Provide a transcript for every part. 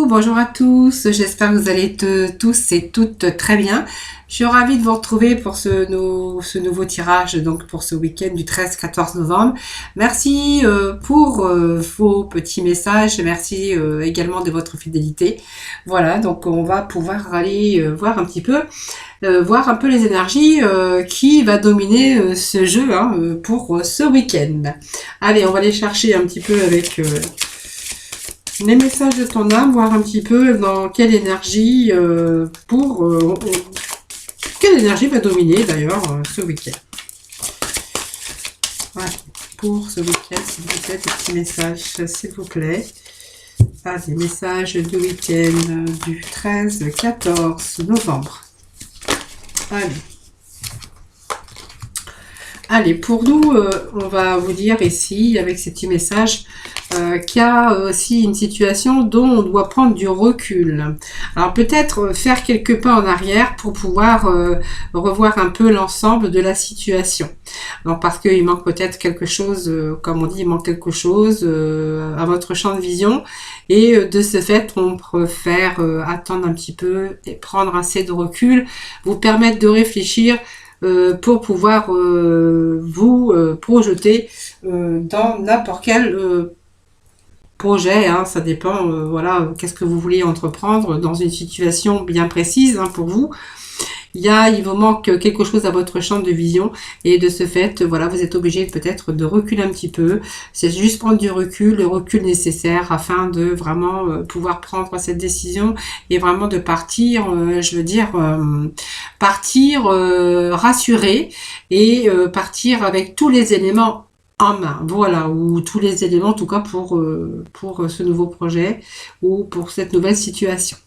bonjour à tous, j'espère que vous allez tous et toutes très bien. Je suis ravie de vous retrouver pour ce nouveau tirage, donc pour ce week-end du 13-14 novembre. Merci pour vos petits messages, merci également de votre fidélité. Voilà, donc on va pouvoir aller voir un petit peu, voir un peu les énergies qui va dominer ce jeu pour ce week-end. Allez, on va aller chercher un petit peu avec... les messages de ton âme, voir un petit peu dans quelle énergie quelle énergie va dominer d'ailleurs ce week-end. Voilà, pour ce week-end, s'il vous plaît, des petits messages, s'il vous plaît. Ah, des messages du week-end du 13-14 novembre. Allez, pour nous, on va vous dire ici, avec ces petits messages, qu'il y a aussi une situation dont on doit prendre du recul. Alors peut-être faire quelques pas en arrière pour pouvoir revoir un peu l'ensemble de la situation. Donc parce qu'il manque peut-être quelque chose, comme on dit, il manque quelque chose à votre champ de vision. Et de ce fait, on préfère attendre un petit peu et prendre assez de recul, vous permettre de réfléchir pour pouvoir vous projeter dans n'importe quel projet, ça dépend, voilà, qu'est-ce que vous voulez entreprendre dans une situation bien précise pour vous. Il vous manque quelque chose à votre champ de vision et de ce fait, voilà, vous êtes obligé peut-être de reculer un petit peu. C'est juste prendre du recul, le recul nécessaire afin de vraiment pouvoir prendre cette décision et vraiment de partir, partir rassuré et partir avec tous les éléments en main, voilà, ou tous les éléments en tout cas pour ce nouveau projet ou pour cette nouvelle situation.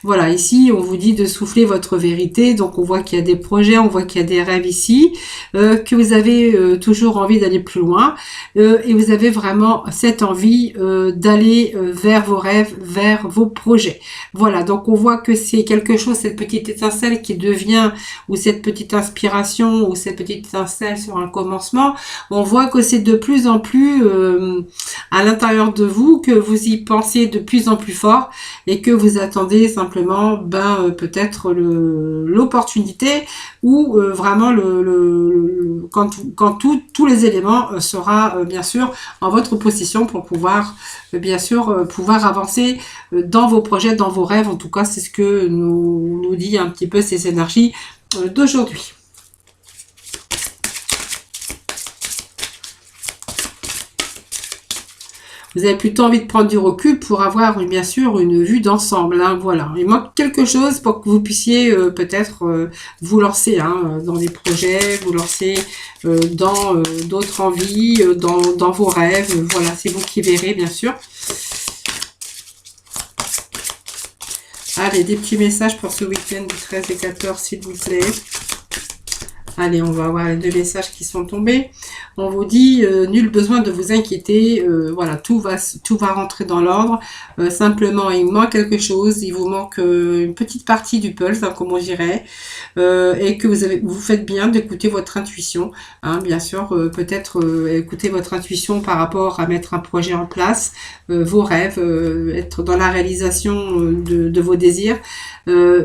Voilà, ici, on vous dit de souffler votre vérité. Donc, on voit qu'il y a des projets, on voit qu'il y a des rêves ici, que vous avez toujours envie d'aller plus loin et vous avez vraiment cette envie d'aller vers vos rêves, vers vos projets. Voilà, donc on voit que c'est quelque chose, cette petite étincelle qui devient, ou cette petite inspiration, ou cette petite étincelle sur un commencement, on voit que c'est de plus en plus à l'intérieur de vous, que vous y pensez de plus en plus fort et que vous attendez simplement peut-être l'opportunité ou vraiment quand tous les éléments sera bien sûr en votre possession pour pouvoir bien sûr pouvoir avancer dans vos projets, dans vos rêves. En tout cas, c'est ce que nous dit un petit peu ces énergies d'aujourd'hui. Vous avez plutôt envie de prendre du recul pour avoir bien sûr une vue d'ensemble. Voilà, il manque quelque chose pour que vous puissiez peut-être vous lancer dans des projets, vous lancer dans d'autres envies, dans vos rêves. Voilà, c'est vous qui verrez bien sûr. Allez, des petits messages pour ce week-end du 13 et 14, s'il vous plaît. Allez, on va voir les deux messages qui sont tombés. On vous dit, nul besoin de vous inquiéter. Voilà, tout va rentrer dans l'ordre. Simplement, il manque quelque chose. Il vous manque une petite partie du puzzle, comme on dirait. Et que vous faites bien d'écouter votre intuition. Bien sûr, peut-être écouter votre intuition par rapport à mettre un projet en place, vos rêves, être dans la réalisation de vos désirs.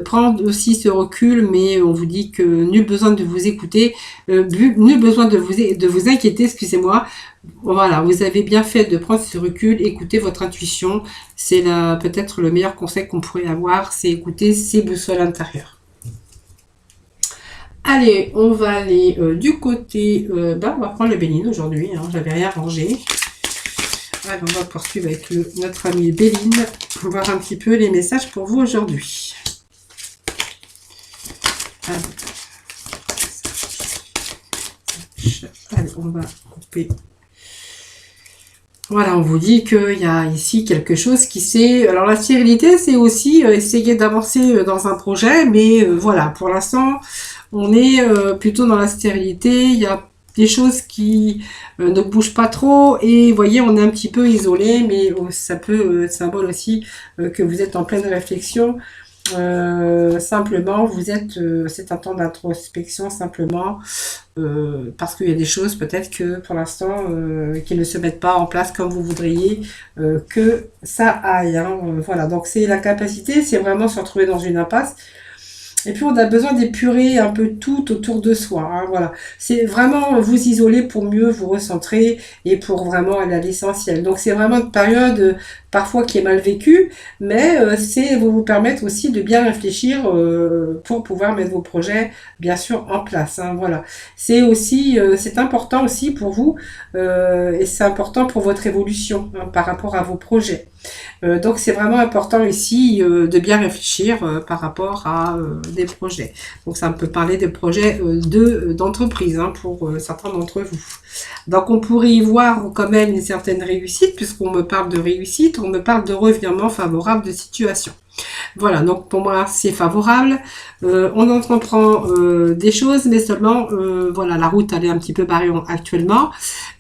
Prendre aussi ce recul, mais on vous dit que nul besoin de vous écouter, nul besoin de vous inquiéter, excusez-moi. Voilà, vous avez bien fait de prendre ce recul, écouter votre intuition. C'est peut-être le meilleur conseil qu'on pourrait avoir, c'est écouter ses boussoles intérieures. Allez, on va aller du côté... on va prendre le Béline aujourd'hui, j'avais rien rangé. Allez, on va poursuivre avec notre amie Béline pour voir un petit peu les messages pour vous aujourd'hui. Allez, on va couper. Voilà, on vous dit qu'il y a ici quelque chose qui s'est... Alors la stérilité, c'est aussi essayer d'avancer dans un projet, mais voilà, pour l'instant, on est plutôt dans la stérilité. Il y a des choses qui ne bougent pas trop et vous voyez, on est un petit peu isolé, mais ça peut être symbole aussi que vous êtes en pleine réflexion Simplement, vous êtes, c'est un temps d'introspection simplement parce qu'il y a des choses peut-être que pour l'instant qui ne se mettent pas en place comme vous voudriez que ça aille. Hein. Voilà, donc c'est la capacité, c'est vraiment se retrouver dans une impasse. Et puis on a besoin d'épurer un peu tout autour de soi. Hein, voilà, c'est vraiment vous isoler pour mieux vous recentrer et pour vraiment aller à l'essentiel. Donc c'est vraiment une période parfois qui est mal vécue, mais c'est vous permettre aussi de bien réfléchir pour pouvoir mettre vos projets bien sûr en place. Hein, voilà, c'est aussi c'est important aussi pour vous et c'est important pour votre évolution hein, par rapport à vos projets. Donc c'est vraiment important ici de bien réfléchir par rapport à des projets. Donc ça peut parler des projets d'entreprise hein, pour certains d'entre vous. Donc on pourrait y voir quand même une certaine réussite, puisqu'on me parle de réussite, on me parle de revirement favorable de situation. Voilà, donc pour moi c'est favorable. On entreprend des choses, mais seulement voilà, la route elle est un petit peu barrée actuellement.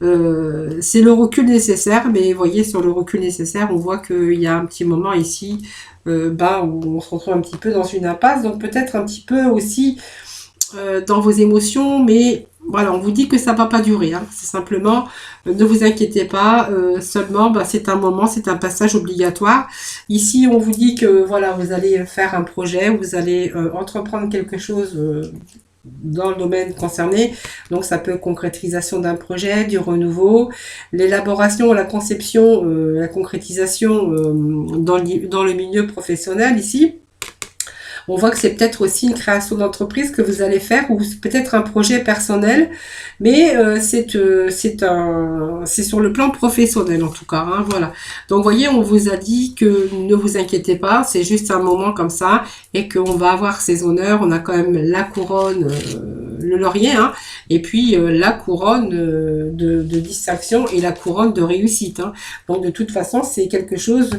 C'est le recul nécessaire, mais vous voyez sur le recul nécessaire, on voit qu'il y a un petit moment ici où on se retrouve un petit peu dans une impasse, donc peut-être un petit peu aussi dans vos émotions, mais voilà, on vous dit que ça va pas durer. Hein. C'est simplement, ne vous inquiétez pas, seulement, c'est un moment, c'est un passage obligatoire. Ici, on vous dit que voilà, vous allez faire un projet, vous allez entreprendre quelque chose dans le domaine concerné. Donc, ça peut être concrétisation d'un projet, du renouveau, l'élaboration, la conception, la concrétisation dans le milieu professionnel ici. On voit que c'est peut-être aussi une création d'entreprise que vous allez faire ou peut-être un projet personnel, mais c'est sur le plan professionnel en tout cas. Hein, voilà. Donc vous voyez, on vous a dit que ne vous inquiétez pas, c'est juste un moment comme ça et qu'on va avoir ces honneurs. On a quand même la couronne, le laurier, hein, et puis la couronne de distinction et la couronne de réussite. Hein. Donc de toute façon, c'est quelque chose,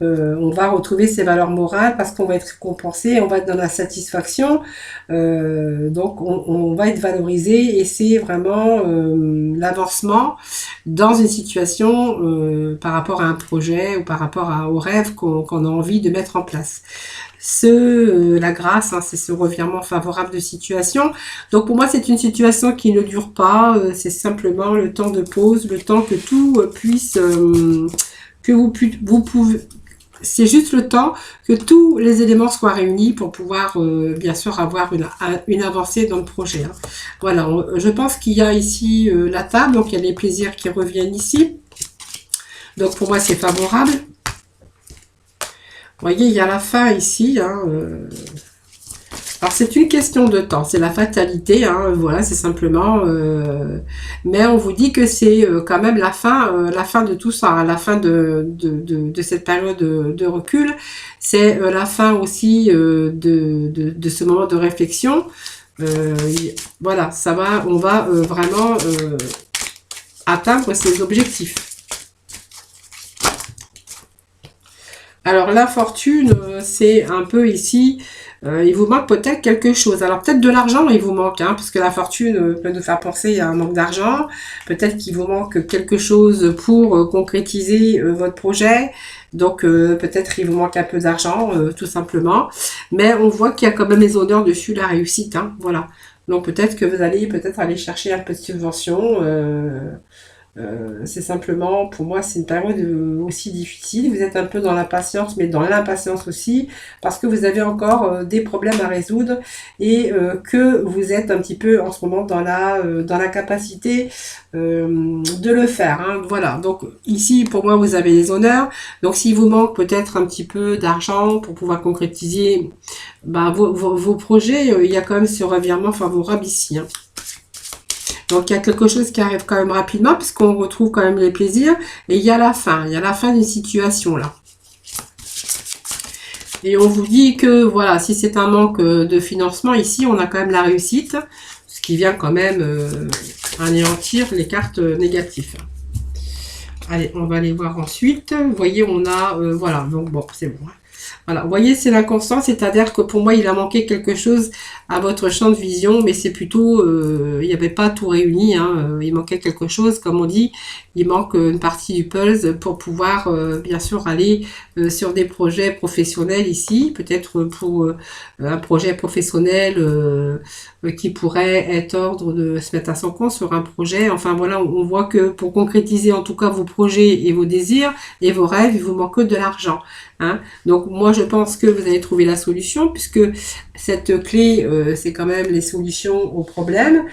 on va retrouver ses valeurs morales parce qu'on va être récompensé, on va être dans la satisfaction, donc on va être valorisé et c'est vraiment l'avancement dans une situation par rapport à un projet ou par rapport au rêve qu'on a envie de mettre en place. La grâce, hein, c'est ce revirement favorable de situation. Donc pour moi, c'est une situation qui ne dure pas, c'est simplement le temps de pause, le temps que tout puisse, que vous pouvez, c'est juste le temps que tous les éléments soient réunis pour pouvoir bien sûr avoir une avancée dans le projet. Hein. Voilà, je pense qu'il y a ici la table, donc il y a les plaisirs qui reviennent ici. Donc pour moi, c'est favorable. Vous voyez, il y a la fin ici. Hein, alors c'est une question de temps, c'est la fatalité, hein, voilà, c'est simplement. Mais on vous dit que c'est quand même la fin de tout ça, hein, la fin de cette période de recul. C'est la fin aussi de ce moment de réflexion. Voilà, on va vraiment atteindre ses objectifs. Alors la fortune, c'est un peu ici, il vous manque peut-être quelque chose. Alors peut-être de l'argent, il vous manque, hein, parce que la fortune peut nous faire penser à un manque d'argent. Peut-être qu'il vous manque quelque chose pour concrétiser votre projet. Donc peut-être il vous manque un peu d'argent, tout simplement. Mais on voit qu'il y a quand même les honneurs dessus, la réussite. Hein, voilà. Donc peut-être que vous allez aller chercher un peu de subvention. C'est simplement, pour moi, c'est une période aussi difficile. Vous êtes un peu dans la patience, mais dans l'impatience aussi, parce que vous avez encore des problèmes à résoudre et que vous êtes un petit peu en ce moment dans la capacité de le faire. Hein. Voilà. Donc ici, pour moi, vous avez les honneurs. Donc s'il vous manque peut-être un petit peu d'argent pour pouvoir concrétiser vos projets, il y a quand même ce revirement favorable ici. Hein. Donc il y a quelque chose qui arrive quand même rapidement puisqu'on retrouve quand même les plaisirs et il y a la fin d'une situation là. Et on vous dit que voilà, si c'est un manque de financement ici, on a quand même la réussite, ce qui vient quand même anéantir les cartes négatives. Allez, on va aller voir ensuite. Vous voyez, on a voilà, donc bon, c'est bon. Voilà, vous voyez, c'est l'inconscient, c'est-à-dire que pour moi, il a manqué quelque chose à votre champ de vision, mais c'est plutôt, il n'y avait pas tout réuni, hein, il manquait quelque chose, comme on dit, il manque une partie du puzzle pour pouvoir, bien sûr, aller sur des projets professionnels ici, peut-être pour un projet professionnel qui pourrait être ordre de se mettre à son compte sur un projet. Enfin voilà, on voit que pour concrétiser en tout cas vos projets et vos désirs et vos rêves, il vous manque de l'argent. Hein. Donc moi je pense que vous allez trouver la solution puisque cette clé c'est quand même les solutions aux problèmes.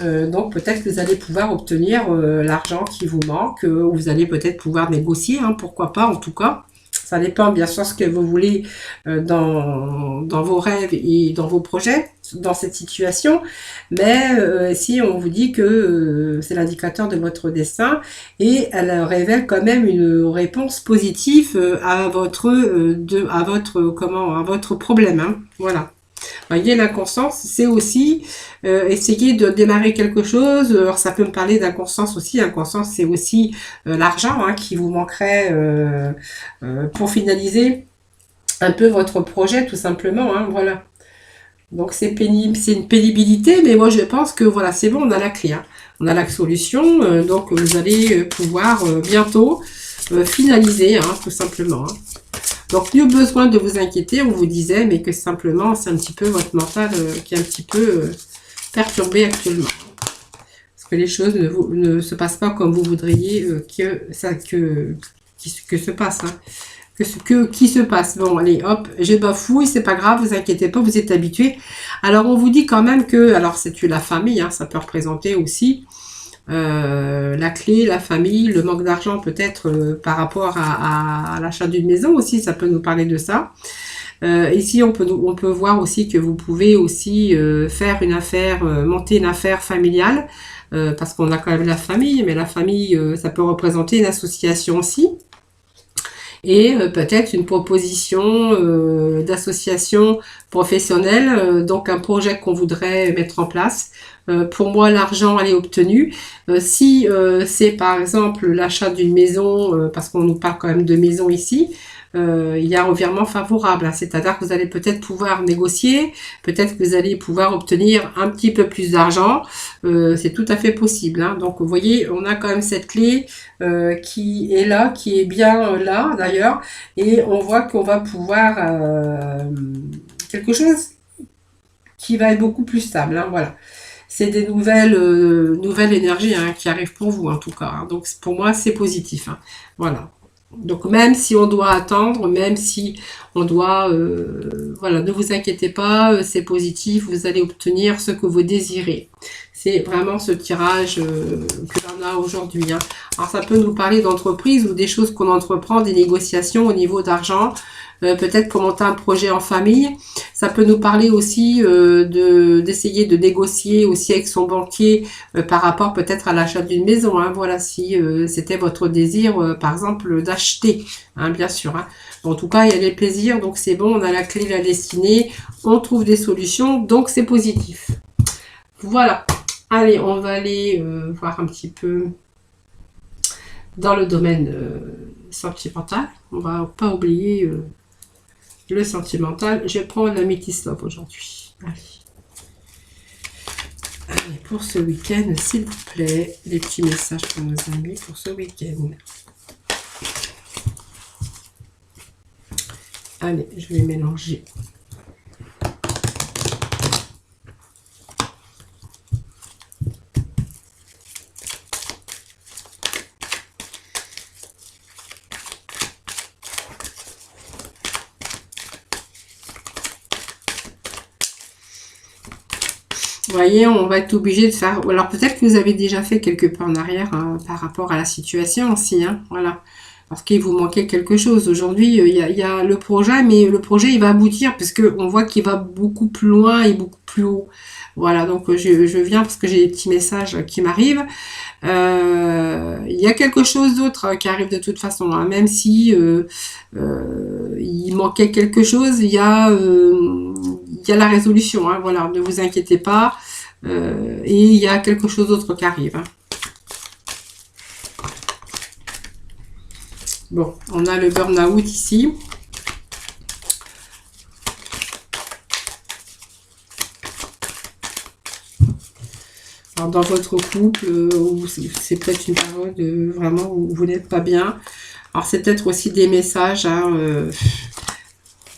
Donc peut-être que vous allez pouvoir obtenir l'argent qui vous manque, ou vous allez peut-être pouvoir négocier, hein, pourquoi pas en tout cas. Ça dépend bien sûr ce que vous voulez dans vos rêves et dans vos projets, dans cette situation. Mais si on vous dit que c'est l'indicateur de votre destin et elle révèle quand même une réponse positive à votre problème. Hein. Voilà. Voyez, l'inconscience, c'est aussi essayer de démarrer quelque chose. Alors, ça peut me parler d'inconscience aussi. Inconscience, c'est aussi l'argent hein, qui vous manquerait pour finaliser un peu votre projet, tout simplement. Hein, voilà. Donc, c'est pénible, c'est une pénibilité, mais moi, je pense que voilà, c'est bon, on a la clé. Hein. On a la solution. Donc, vous allez pouvoir bientôt finaliser, hein, tout simplement. Hein. Donc, nul besoin de vous inquiéter, on vous disait, mais que simplement, c'est un petit peu votre mental qui est un petit peu perturbé actuellement. Parce que les choses ne se passent pas comme vous voudriez que se passe. Hein. Qui se passe. Bon, allez, hop, j'ai bafouille, c'est pas grave, vous inquiétez pas, vous êtes habitués. Alors, on vous dit quand même que, alors, c'est la famille, hein, ça peut représenter aussi la clé, la famille, le manque d'argent peut-être par rapport à l'achat d'une maison aussi, ça peut nous parler de ça. Ici, on peut voir aussi que vous pouvez aussi faire une affaire, monter une affaire familiale, parce qu'on a quand même la famille, mais la famille, ça peut représenter une association aussi. Et peut-être une proposition d'association professionnelle, donc un projet qu'on voudrait mettre en place. Pour moi, l'argent, elle est obtenue. Si c'est par exemple l'achat d'une maison, parce qu'on nous parle quand même de maison ici, il y a un revirement favorable, hein, c'est-à-dire que vous allez peut-être pouvoir négocier, peut-être que vous allez pouvoir obtenir un petit peu plus d'argent, c'est tout à fait possible. Hein. Donc vous voyez, on a quand même cette clé qui est là, qui est bien là d'ailleurs, et on voit qu'on va pouvoir quelque chose qui va être beaucoup plus stable. Hein, voilà. C'est des nouvelles énergies hein, qui arrivent pour vous en tout cas. Hein. Donc pour moi, c'est positif. Hein. Voilà. Donc même si on doit attendre, même si on doit, voilà, ne vous inquiétez pas, c'est positif, vous allez obtenir ce que vous désirez. C'est vraiment ce tirage que l'on a aujourd'hui. Hein. Alors ça peut nous parler d'entreprise ou des choses qu'on entreprend, des négociations au niveau d'argent, peut-être pour monter un projet en famille. Ça peut nous parler aussi d'essayer de négocier aussi avec son banquier par rapport peut-être à l'achat d'une maison. Hein. Voilà, si c'était votre désir, par exemple, d'acheter, hein, bien sûr. Hein. En tout cas, il y a des plaisirs, donc c'est bon, on a la clé de la destinée, on trouve des solutions, donc c'est positif. Voilà. Allez, on va aller voir un petit peu dans le domaine sentimental. On va pas oublier le sentimental. Je vais prendre la Métis Love aujourd'hui. Allez, pour ce week-end, s'il vous plaît, les petits messages pour nos amis pour ce week-end. Allez, je vais mélanger. Vous voyez, on va être obligé de faire... Alors peut-être que vous avez déjà fait quelques pas en arrière hein, par rapport à la situation aussi. Hein, voilà. Parce qu'il vous manquait quelque chose. Aujourd'hui, il y a le projet, mais le projet, il va aboutir parce qu'on voit qu'il va beaucoup plus loin et beaucoup plus haut. Voilà, donc je viens parce que j'ai des petits messages qui m'arrivent. Il y a quelque chose d'autre qui arrive de toute façon. Hein, même si il manquait quelque chose, il y a la résolution. Hein, voilà, ne vous inquiétez pas. Et il y a quelque chose d'autre qui arrive. Hein. Bon, on a le burn-out ici. Alors, dans votre couple, ou c'est peut-être une période vraiment où vous n'êtes pas bien. Alors, c'est peut-être aussi des messages, hein,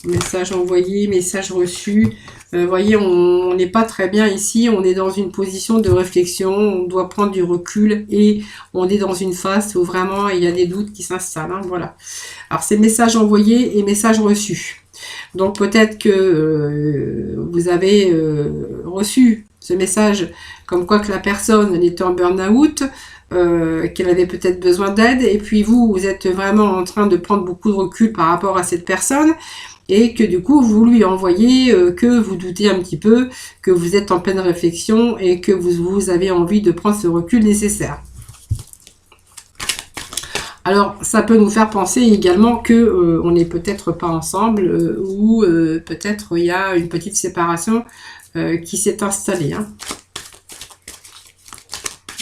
messages envoyés, messages reçus. Voyez, on n'est pas très bien ici. On est dans une position de réflexion. On doit prendre du recul et on est dans une phase où vraiment il y a des doutes qui s'installent. Hein, voilà. Alors, c'est messages envoyés et messages reçus. Donc, peut-être que vous avez reçu ce message comme quoi que la personne était en burn-out, qu'elle avait peut-être besoin d'aide, et puis vous êtes vraiment en train de prendre beaucoup de recul par rapport à cette personne, et que du coup vous lui envoyez que vous doutez un petit peu, que vous êtes en pleine réflexion et que vous avez envie de prendre ce recul nécessaire. Alors, ça peut nous faire penser également que on n'est peut-être pas ensemble ou peut-être il y a une petite séparation qui s'est installée. Hein.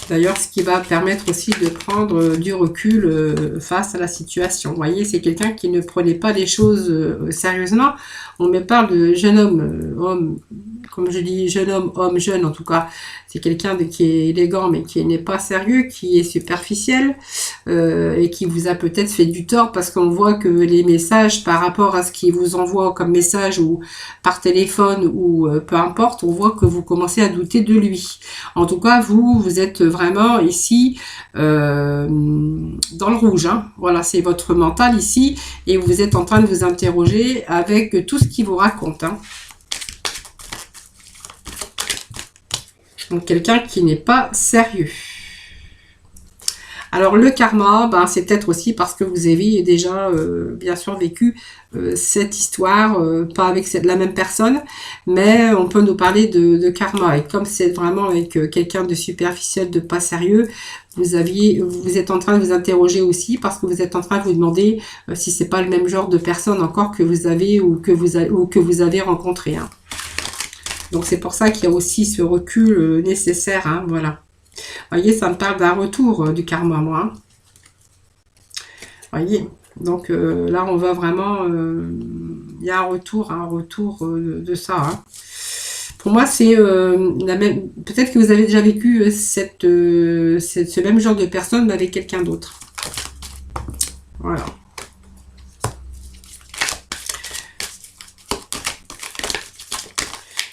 D'ailleurs, ce qui va permettre aussi de prendre du recul face à la situation. Vous voyez, c'est quelqu'un qui ne prenait pas les choses sérieusement. On me parle de jeune homme, comme je dis, jeune homme jeune en tout cas. C'est quelqu'un qui est élégant mais qui n'est pas sérieux, qui est superficiel et qui vous a peut-être fait du tort parce qu'on voit que les messages par rapport à ce qu'il vous envoie comme message ou par téléphone ou peu importe, on voit que vous commencez à douter de lui. En tout cas, vous êtes vraiment ici dans le rouge. Hein. Voilà, c'est votre mental ici et vous êtes en train de vous interroger avec tout ce qu'il vous raconte. Hein. Donc, quelqu'un qui n'est pas sérieux. Alors, le karma, ben, c'est peut-être aussi parce que vous avez déjà, bien sûr, vécu cette histoire, pas avec la même personne, mais on peut nous parler de karma. Et comme c'est vraiment avec quelqu'un de superficiel, de pas sérieux, vous êtes en train de vous interroger aussi parce que vous êtes en train de vous demander si c'est pas le même genre de personne encore que vous avez ou que vous avez rencontré. Hein. Donc, c'est pour ça qu'il y a aussi ce recul nécessaire. Hein, voilà. Vous voyez, ça me parle d'un retour du karma, moi. Hein. Voyez, donc là, on va vraiment... Il y a un retour de ça. Hein. Pour moi, c'est la même... Peut-être que vous avez déjà vécu ce même genre de personne, mais avec quelqu'un d'autre. Voilà.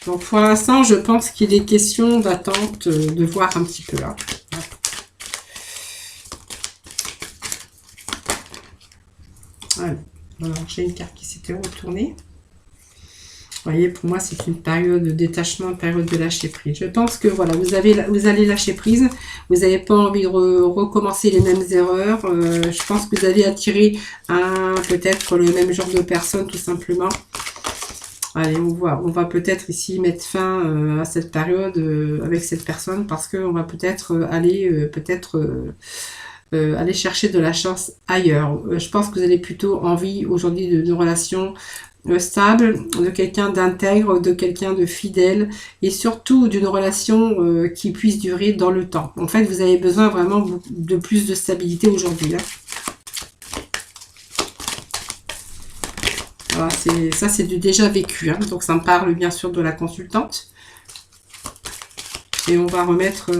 Donc pour l'instant, je pense qu'il est question d'attente, de voir un petit peu là. Allez, alors j'ai une carte qui s'était retournée. Vous voyez, pour moi, c'est une période de détachement, une période de lâcher prise. Je pense que voilà, vous allez lâcher prise. Vous n'avez pas envie de recommencer les mêmes erreurs. Je pense que vous allez attirer peut-être le même genre de personne, tout simplement. Allez, on va peut-être ici mettre fin à cette période avec cette personne parce qu'on va peut-être aller aller chercher de la chance ailleurs. Je pense que vous avez plutôt envie aujourd'hui de relations stables, de quelqu'un d'intègre, de quelqu'un de fidèle et surtout d'une relation qui puisse durer dans le temps. En fait, vous avez besoin vraiment de plus de stabilité aujourd'hui. Hein. Voilà, ça c'est du déjà vécu, hein. Donc ça me parle bien sûr de la consultante. Et on va mettre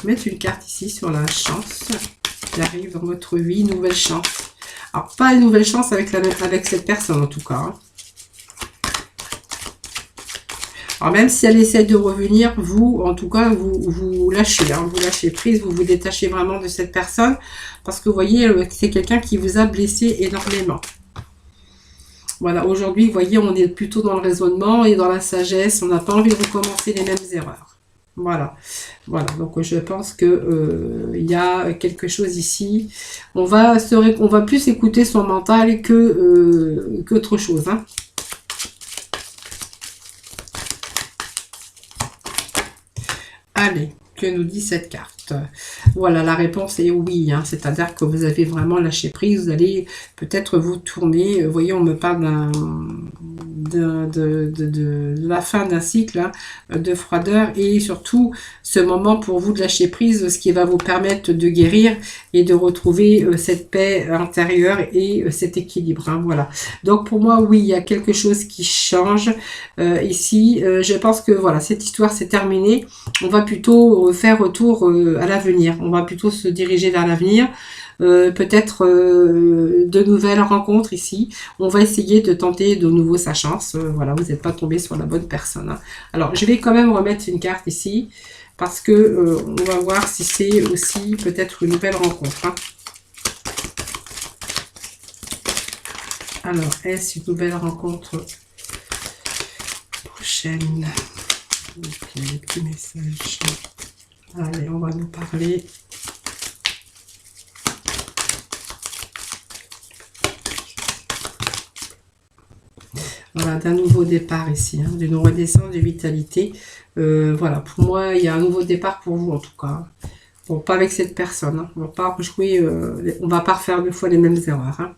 une carte ici sur la chance qui arrive dans votre vie, nouvelle chance. Alors pas une nouvelle chance avec cette personne en tout cas. Hein. Alors même si elle essaie de revenir, vous en tout cas vous lâchez, hein. Vous lâchez prise, vous vous détachez vraiment de cette personne parce que vous voyez c'est quelqu'un qui vous a blessé énormément. Voilà, aujourd'hui, vous voyez, on est plutôt dans le raisonnement et dans la sagesse. On n'a pas envie de recommencer les mêmes erreurs. Voilà. Voilà, donc je pense que il y a quelque chose ici. On va plus écouter son mental qu'autre chose. Hein. Allez, que nous dit cette carte? poste. Voilà, la réponse est oui, hein, c'est-à-dire que vous avez vraiment lâché prise, vous allez peut-être vous tourner, vous voyez, on me parle de la fin d'un cycle, hein, de froideur, et surtout ce moment pour vous de lâcher prise, ce qui va vous permettre de guérir et de retrouver cette paix intérieure et cet équilibre, hein, voilà. Donc pour moi, oui, il y a quelque chose qui change ici. Je pense que voilà, cette histoire s'est terminée. On va plutôt faire retour à l'avenir. On va plutôt se diriger vers l'avenir. Peut-être de nouvelles rencontres ici. On va essayer de tenter de nouveau sa chance. Voilà, vous n'êtes pas tombé sur la bonne personne, hein. Alors, je vais quand même remettre une carte ici parce que on va voir si c'est aussi peut-être une nouvelle rencontre, hein. Alors, est-ce une nouvelle rencontre prochaine? Ok, les petits messages. Allez, on va nous parler. Voilà, d'un nouveau départ ici, hein, d'une renaissance de vitalité. Voilà, pour moi, il y a un nouveau départ pour vous en tout cas. Bon, pas avec cette personne, hein. On va pas rejouer, on va pas refaire deux fois les mêmes erreurs, hein.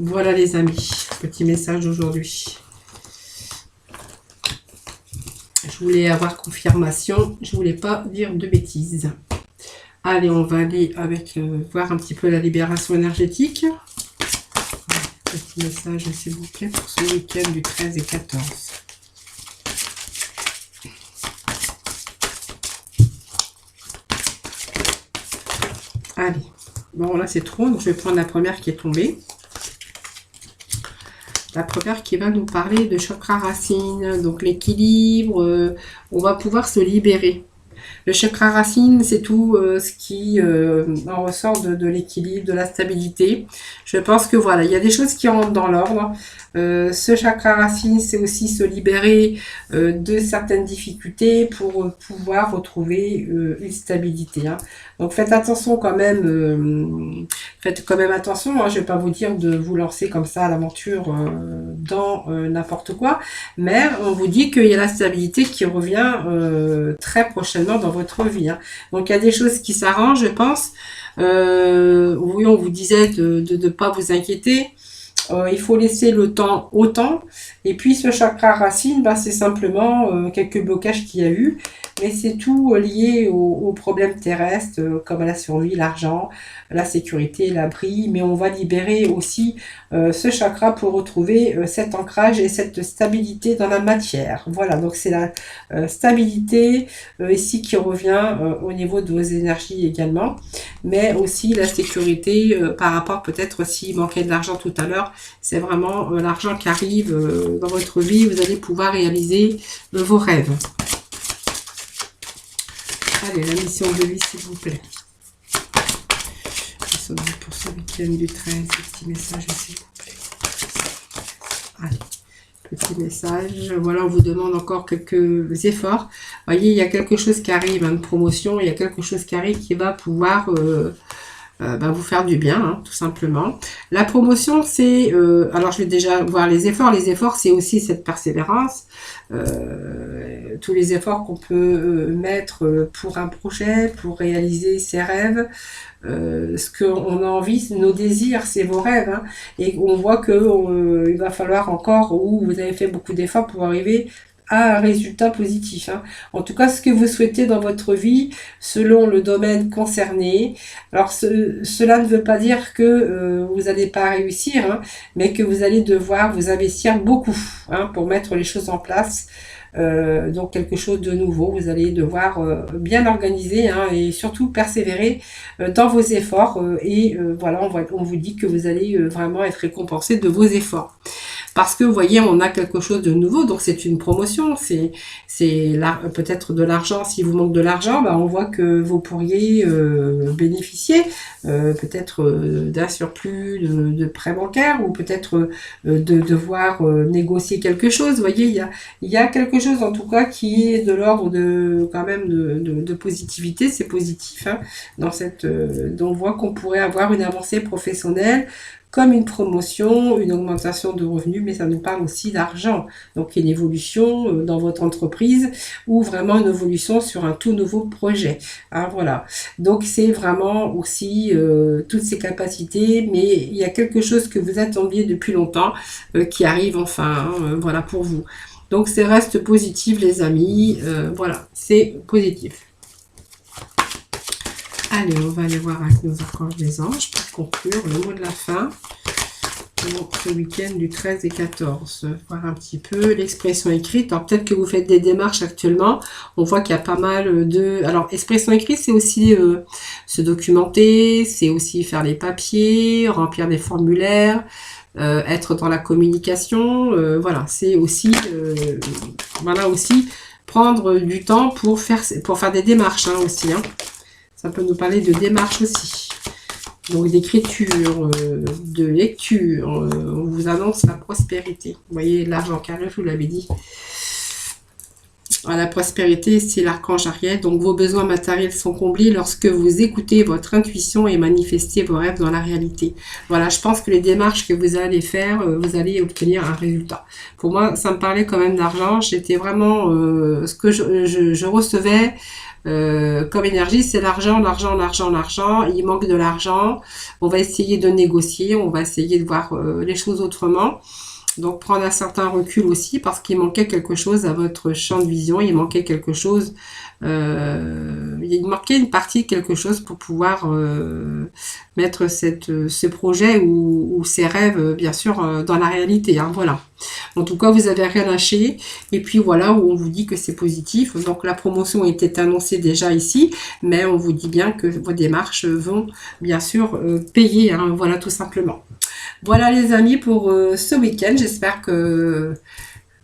Voilà les amis, petit message d'aujourd'hui. Je voulais avoir confirmation, je voulais pas dire de bêtises. Allez, on va aller avec voir un petit peu la libération énergétique. Petit message s'il vous plaît pour ce week-end du 13 et 14. Allez, bon là c'est trop, donc je vais prendre la première qui est tombée. La première qui va nous parler de chakra racine, donc l'équilibre, on va pouvoir se libérer. Le chakra racine, c'est tout ce qui en ressort de l'équilibre, de la stabilité. Je pense que voilà, il y a des choses qui rentrent dans l'ordre. Ce chakra racine, c'est aussi se libérer de certaines difficultés pour pouvoir retrouver une stabilité, hein. Donc faites attention quand même, faites quand même attention, hein, je ne vais pas vous dire de vous lancer comme ça à l'aventure dans n'importe quoi, mais on vous dit qu'il y a la stabilité qui revient très prochainement dans votre vie, hein. Donc il y a des choses qui s'arrangent, je pense. Oui, on vous disait de ne pas vous inquiéter. Il faut laisser le temps au temps. Et puis ce chakra racine, bah, c'est simplement quelques blocages qu'il y a eu. Mais c'est tout lié aux problèmes terrestres, comme à la survie, l'argent, la sécurité, l'abri. Mais on va libérer aussi ce chakra pour retrouver cet ancrage et cette stabilité dans la matière. Voilà, donc c'est la stabilité ici qui revient au niveau de vos énergies également. Mais aussi la sécurité par rapport peut-être s'il manquait de l'argent tout à l'heure. C'est vraiment l'argent qui arrive dans votre vie. Vous allez pouvoir réaliser vos rêves. Allez, la mission de vie, s'il vous plaît. Mission de vie pour ce week-end du 13. Petit message, s'il vous plaît. Allez, petit message. Voilà, on vous demande encore quelques efforts. Vous voyez, il y a quelque chose qui arrive, hein, une promotion. Il y a quelque chose qui arrive qui va pouvoir vous faire du bien, hein, tout simplement. La promotion, c'est... alors, je vais déjà voir les efforts. Les efforts, c'est aussi cette persévérance. Tous les efforts qu'on peut mettre pour un projet, pour réaliser ses rêves. Ce qu'on a envie, nos désirs, c'est vos rêves, hein. Et on voit que il va falloir encore, ou vous avez fait beaucoup d'efforts pour arriver à un résultat positif, hein. En tout cas, ce que vous souhaitez dans votre vie, selon le domaine concerné. Alors, cela ne veut pas dire que vous n'allez pas réussir, hein, mais que vous allez devoir vous investir beaucoup, hein, pour mettre les choses en place. Donc quelque chose de nouveau, vous allez devoir bien organiser, hein, et surtout persévérer dans vos efforts voilà, on vous dit que vous allez vraiment être récompensé de vos efforts. Parce que vous voyez, on a quelque chose de nouveau, donc c'est une promotion, c'est peut-être de l'argent. Si vous manque de l'argent, bah, on voit que vous pourriez bénéficier peut-être d'un surplus de prêts bancaires, ou peut-être de devoir négocier quelque chose. Vous voyez, il y a quelque chose en tout cas qui est de l'ordre de quand même de positivité, c'est positif, hein, dans cette. On voit qu'on pourrait avoir une avancée professionnelle, comme une promotion, une augmentation de revenus, mais ça nous parle aussi d'argent. Donc une évolution dans votre entreprise ou vraiment une évolution sur un tout nouveau projet. Hein, voilà. Donc c'est vraiment aussi toutes ces capacités, mais il y a quelque chose que vous attendiez depuis longtemps qui arrive enfin, hein, voilà pour vous. Donc c'est reste positif les amis, voilà, c'est positif. Allez, on va aller voir avec nos archanges des anges pour conclure le mot de la fin. Donc, ce week-end du 13 et 14, voir un petit peu l'expression écrite. Alors peut-être que vous faites des démarches actuellement, on voit qu'il y a pas mal de... Alors expression écrite, c'est aussi se documenter, c'est aussi faire les papiers, remplir des formulaires, être dans la communication, voilà, c'est aussi, voilà aussi, prendre du temps pour faire des démarches hein, aussi, hein. Ça peut nous parler de démarches aussi. Donc d'écriture, de lecture, on vous annonce la prospérité. Vous voyez l'argent carré, je vous l'avais dit. La prospérité, c'est l'archange Ariel. Donc vos besoins matériels sont comblés lorsque vous écoutez votre intuition et manifestez vos rêves dans la réalité. Voilà, je pense que les démarches que vous allez faire, vous allez obtenir un résultat. Pour moi, ça me parlait quand même d'argent. J'étais vraiment... ce que je recevais... comme énergie, c'est l'argent, l'argent, l'argent, l'argent. Il manque de l'argent. On va essayer de négocier, on va essayer de voir les choses autrement. Donc prendre un certain recul aussi parce qu'il manquait quelque chose à votre champ de vision, il manquait quelque chose, il manquait une partie de quelque chose pour pouvoir mettre ce projet ou ces rêves bien sûr dans la réalité. Hein, voilà. En tout cas, vous avez rien lâché. Et puis voilà où on vous dit que c'est positif. Donc la promotion était annoncée déjà ici, mais on vous dit bien que vos démarches vont bien sûr payer. Hein, voilà tout simplement. Voilà les amis pour ce week-end. J'espère que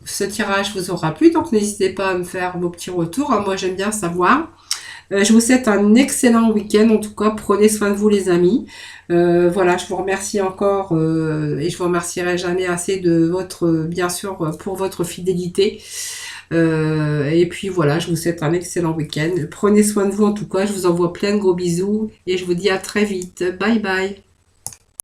ce tirage vous aura plu. Donc n'hésitez pas à me faire vos petits retours. Hein, moi j'aime bien savoir. Je vous souhaite un excellent week-end. En tout cas, prenez soin de vous les amis. Voilà, je vous remercie encore et je vous remercierai jamais assez de votre, bien sûr, pour votre fidélité. Et puis voilà, je vous souhaite un excellent week-end. Prenez soin de vous en tout cas. Je vous envoie plein de gros bisous et je vous dis à très vite. Bye bye.